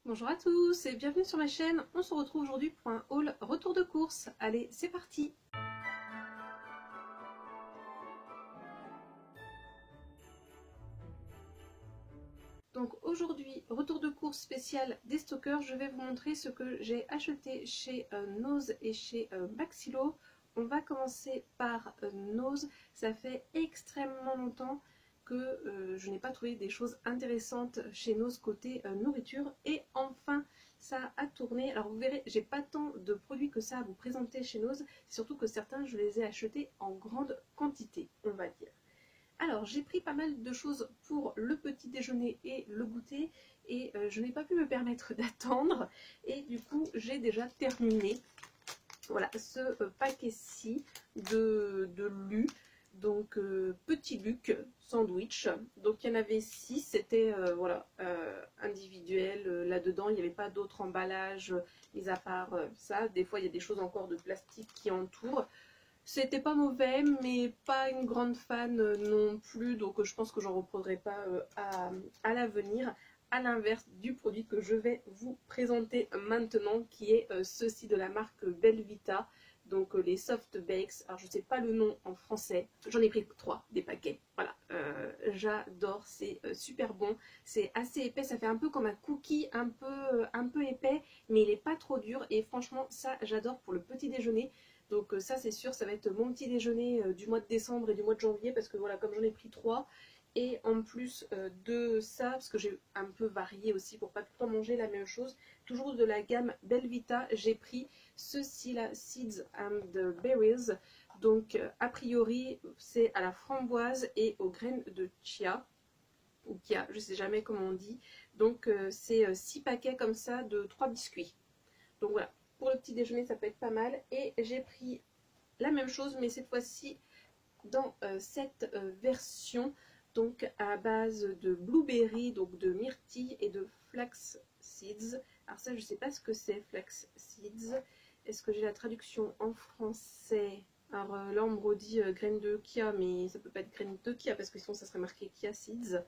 Bonjour à tous et bienvenue sur ma chaîne. On se retrouve aujourd'hui pour un haul retour de course. Allez, c'est parti! Donc aujourd'hui, retour de course spécial des stockers. Je vais vous montrer ce que j'ai acheté chez Nose et chez Maxilo. On va commencer par Nose. Ça fait extrêmement longtemps que je n'ai pas trouvé des choses intéressantes chez Nose côté nourriture. Et enfin, ça a tourné. Alors vous verrez, j'ai pas tant de produits que ça à vous présenter chez Nose. C'est surtout que certains, je les ai achetés en grande quantité, on va dire. Alors, j'ai pris pas mal de choses pour le petit déjeuner et le goûter et je n'ai pas pu me permettre d'attendre et du coup, j'ai déjà terminé voilà, ce paquet-ci de Lu. Donc, petit Luc sandwich. Donc, il y en avait 6, c'était voilà, individuel là-dedans. Il n'y avait pas d'autre emballage, mis à part ça. Des fois, il y a des choses encore de plastique qui entourent. C'était pas mauvais, mais pas une grande fan non plus, donc je pense que j'en reprendrai pas à l'avenir, à l'inverse du produit que je vais vous présenter maintenant, qui est ceci de la marque Belvita, donc les soft bakes. Alors je sais pas le nom en français, j'en ai pris 3 des paquets, voilà, j'adore, c'est super bon, c'est assez épais, ça fait un peu comme un cookie, un peu épais, mais il est pas trop dur, et franchement ça j'adore pour le petit déjeuner. Donc ça c'est sûr, ça va être mon petit déjeuner du mois de décembre et du mois de janvier, parce que voilà, comme j'en ai pris 3, et en plus de ça, parce que j'ai un peu varié aussi pour pas tout le temps manger la même chose, toujours de la gamme Belvita, j'ai pris ceci là, Seeds and Berries. Donc a priori c'est à la framboise et aux graines de chia, ou kia, je sais jamais comment on dit. Donc c'est 6 paquets comme ça de 3 biscuits. Donc voilà, pour le petit déjeuner ça peut être pas mal. Et j'ai pris la même chose, mais cette fois-ci dans cette version, donc à base de blueberry, donc de myrtille et de flax seeds. Alors ça je sais pas ce que c'est, flax seeds. Est-ce que j'ai la traduction en français? Alors là on me redit graines de kia, mais ça peut pas être graines de kia parce que sinon ça serait marqué kia seeds.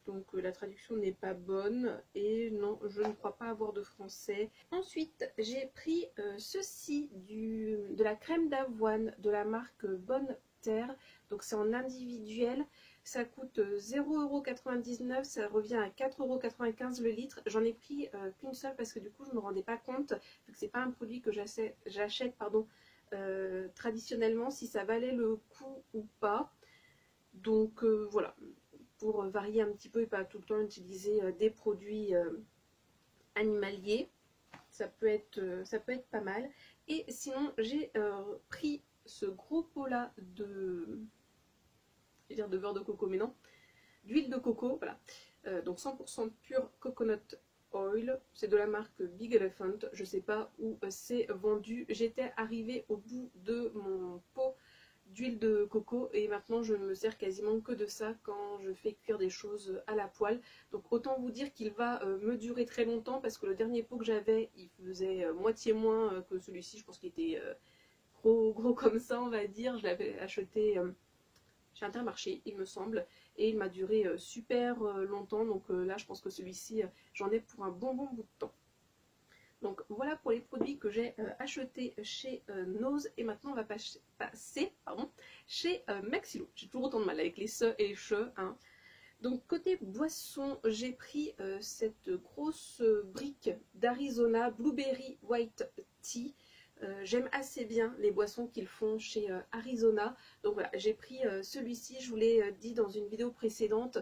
Donc la traduction n'est pas bonne et non, je ne crois pas avoir de français. Ensuite, j'ai pris ceci, de la crème d'avoine de la marque Bonne Terre. Donc c'est en individuel, ça coûte 0,99 €, ça revient à 4,95 € le litre. J'en ai pris qu'une seule parce que du coup je ne me rendais pas compte, vu que c'est pas un produit que j'achète traditionnellement, si ça valait le coup ou pas. Donc voilà, pour varier un petit peu et pas tout le temps utiliser des produits animaliers, ça peut être pas mal. Et sinon j'ai pris ce gros pot là de, je vais dire de beurre de coco, mais non, d'huile de coco, voilà, donc 100% pur coconut oil, c'est de la marque Big Elephant, je sais pas où c'est vendu. J'étais arrivée au bout de mon pot d'huile de coco et maintenant je ne me sers quasiment que de ça quand je fais cuire des choses à la poêle. Donc autant vous dire qu'il va me durer très longtemps, parce que le dernier pot que j'avais il faisait moitié moins que celui-ci. Je pense qu'il était gros comme ça, on va dire. Je l'avais acheté chez Intermarché il me semble, et il m'a duré super longtemps. Donc là je pense que celui-ci j'en ai pour un bon bout de temps. Donc voilà pour les produits que j'ai achetés chez Nose. Et maintenant on va passer chez Maxilo. J'ai toujours autant de mal avec les se et les che, hein. Donc côté boisson, j'ai pris cette grosse brique d'Arizona Blueberry White Tea. J'aime assez bien les boissons qu'ils font chez Arizona. Donc voilà, j'ai pris celui-ci, je vous l'ai dit dans une vidéo précédente.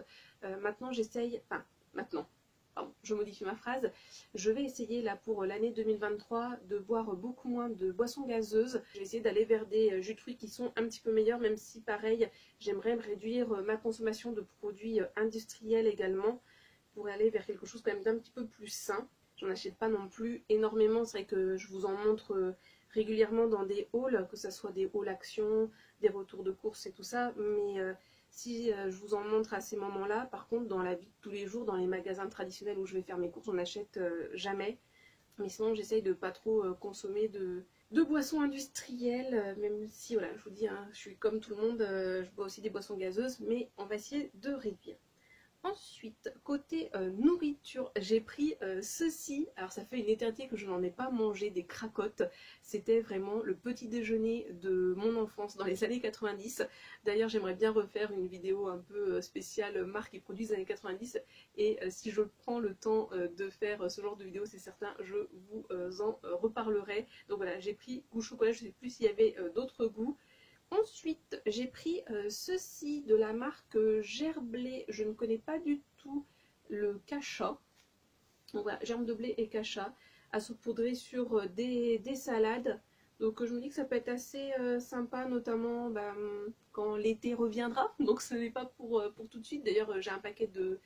Maintenant j'essaye, enfin maintenant, pardon, je modifie ma phrase, je vais essayer là pour l'année 2023 de boire beaucoup moins de boissons gazeuses. Je vais essayer d'aller vers des jus de fruits qui sont un petit peu meilleurs, même si pareil, j'aimerais réduire ma consommation de produits industriels également, pour aller vers quelque chose quand même d'un petit peu plus sain. J'en achète pas non plus énormément, c'est vrai que je vous en montre régulièrement dans des hauls, que ce soit des hauls action, des retours de course et tout ça, mais si je vous en montre à ces moments-là, par contre dans la vie de tous les jours, dans les magasins traditionnels où je vais faire mes courses, j'en achète jamais. Mais sinon j'essaye de pas trop consommer de boissons industrielles, même si voilà, je vous dis, hein, je suis comme tout le monde, je bois aussi des boissons gazeuses, mais on va essayer de réduire. Ensuite, côté nourriture, j'ai pris ceci. Alors ça fait une éternité que je n'en ai pas mangé, des cracottes. C'était vraiment le petit déjeuner de mon enfance dans les années 90. D'ailleurs, j'aimerais bien refaire une vidéo un peu spéciale marque et produits des années 90. Et si je prends le temps de faire ce genre de vidéo, c'est certain, je vous en reparlerai. Donc voilà, j'ai pris goût chocolat, je ne sais plus s'il y avait d'autres goûts. Ensuite, j'ai pris ceci de la marque Gerblé. Je ne connais pas du tout le cacha. Donc voilà, germe de blé et cacha à saupoudrer sur des salades. Donc je me dis que ça peut être assez sympa, notamment quand l'été reviendra. Donc ce n'est pas pour tout de suite. D'ailleurs, j'ai un paquet de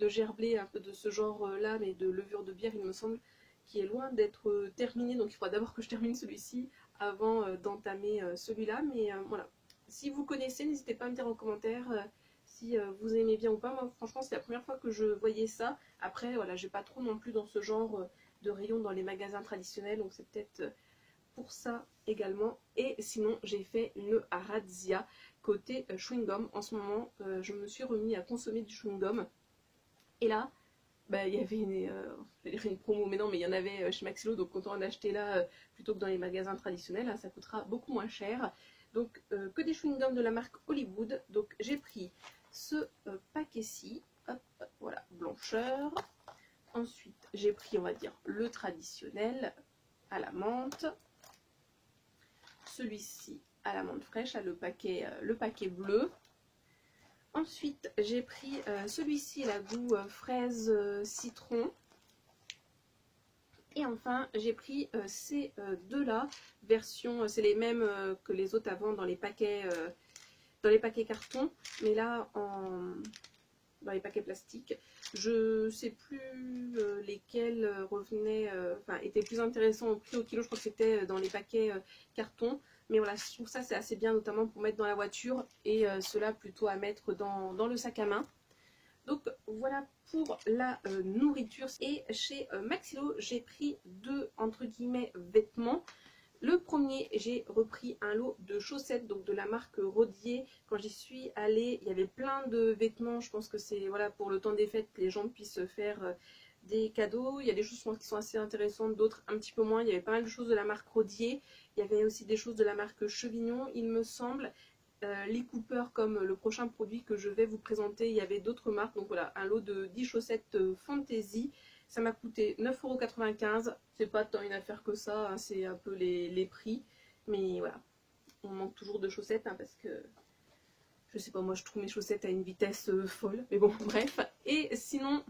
gerblé un peu de ce genre-là, mais de levure de bière, il me semble, qui est loin d'être terminé. Donc il faudra d'abord que je termine celui-ci avant d'entamer celui-là. Mais voilà, si vous connaissez, n'hésitez pas à me dire en commentaire si vous aimez bien ou pas. Moi franchement c'est la première fois que je voyais ça. Après voilà, j'ai pas trop non plus dans ce genre de rayon dans les magasins traditionnels, donc c'est peut-être pour ça également. Et sinon j'ai fait une razzia côté chewing-gum. En ce moment je me suis remis à consommer du chewing-gum. Et là, il y avait une promo, mais non, mais il y en avait chez Maxilo, donc autant en acheter là plutôt que dans les magasins traditionnels, hein, ça coûtera beaucoup moins cher. Donc que des chewing-gums de la marque Hollywood. Donc j'ai pris ce paquet-ci, hop, voilà, blancheur. Ensuite j'ai pris, on va dire, le traditionnel à la menthe. Celui-ci à la menthe fraîche, là, le paquet bleu. Ensuite, j'ai pris celui-ci, la goût fraise citron. Et enfin, j'ai pris ces deux-là, version, c'est les mêmes que les autres avant dans les paquets carton, mais là dans les paquets plastiques. Je sais plus lesquels revenaient, étaient plus intéressants au prix au kilo. Je crois que c'était dans les paquets carton. Mais voilà, je trouve ça c'est assez bien, notamment pour mettre dans la voiture et cela plutôt à mettre dans le sac à main. Donc voilà pour la nourriture. Et chez Maxilo, j'ai pris deux entre guillemets vêtements. Le premier, j'ai repris un lot de chaussettes, donc de la marque Rodier. Quand j'y suis allée, il y avait plein de vêtements. Je pense que c'est voilà, pour le temps des fêtes que les gens puissent faire des cadeaux. Il y a des choses qui sont assez intéressantes, d'autres un petit peu moins. Il y avait pas mal de choses de la marque Rodier. Il y avait aussi des choses de la marque Chevignon, il me semble. Les Cooper, comme le prochain produit que je vais vous présenter, il y avait d'autres marques. Donc voilà, un lot de 10 chaussettes Fantasy. Ça m'a coûté 9,95 €. C'est pas tant une affaire que ça, hein, c'est un peu les prix. Mais voilà, on manque toujours de chaussettes, hein, parce que je sais pas, moi je trouve mes chaussettes à une vitesse folle. Mais bon, bref. Et sinon,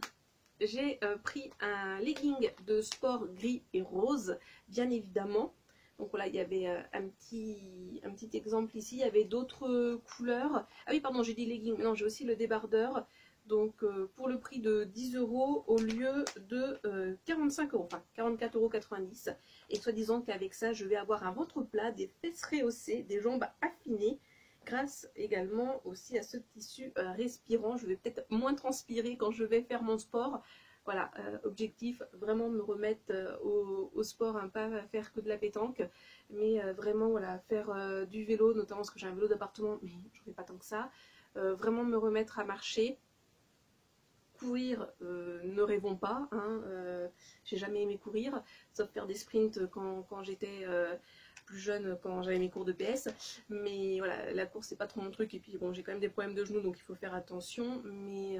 j'ai pris un legging de sport gris et rose, bien évidemment. Donc voilà, il y avait un petit exemple ici. Il y avait d'autres couleurs. Ah oui, pardon, j'ai dit legging. Mais non, j'ai aussi le débardeur. Donc pour le prix de 10 € au lieu de 45 €, enfin 44,90 €. Et soi-disant qu'avec ça, je vais avoir un ventre plat, des fesses rehaussées, des jambes affinées. Grâce également aussi à ce tissu respirant. Je vais peut-être moins transpirer quand je vais faire mon sport. Voilà, objectif, vraiment me remettre au sport, hein, pas faire que de la pétanque, mais vraiment voilà, faire du vélo, notamment parce que j'ai un vélo d'appartement, mais je ne fais pas tant que ça. Vraiment me remettre à marcher. Courir, ne rêvons pas, hein, j'ai jamais aimé courir, sauf faire des sprints quand j'étais plus jeune, quand j'avais mes cours de PS. Mais voilà, la course c'est pas trop mon truc, et puis bon, j'ai quand même des problèmes de genoux, donc il faut faire attention. Mais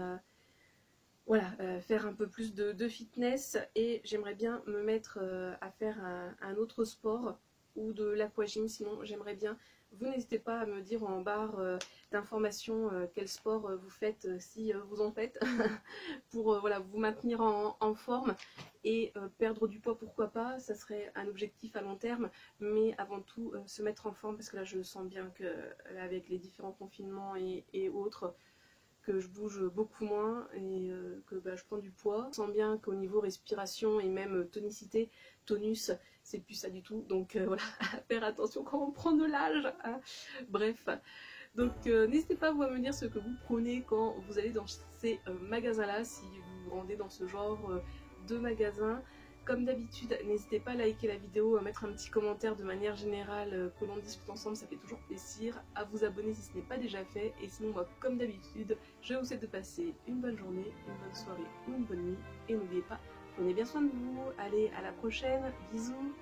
voilà, faire un peu plus de fitness, et j'aimerais bien me mettre à faire un autre sport ou de l'aquagym. Sinon j'aimerais bien, vous n'hésitez pas à me dire en barre d'informations quel sport vous faites, si vous en faites, pour voilà, vous maintenir en forme et perdre du poids, pourquoi pas, ça serait un objectif à long terme, mais avant tout se mettre en forme, parce que là je sens bien que avec les différents confinements et autres, que je bouge beaucoup moins et que je prends du poids. Je sens bien qu'au niveau respiration et même tonicité, tonus, c'est plus ça du tout. Donc voilà, à faire attention quand on prend de l'âge, hein. Bref, donc n'hésitez pas vous à me dire ce que vous prenez quand vous allez dans ces magasins-là, si vous vous rendez dans ce genre de magasin. Comme d'habitude, n'hésitez pas à liker la vidéo, à mettre un petit commentaire de manière générale, que l'on discute ensemble, ça fait toujours plaisir, à vous abonner si ce n'est pas déjà fait, et sinon moi comme d'habitude, je vous souhaite de passer une bonne journée, une bonne soirée ou une bonne nuit, et n'oubliez pas, prenez bien soin de vous, allez à la prochaine, bisous.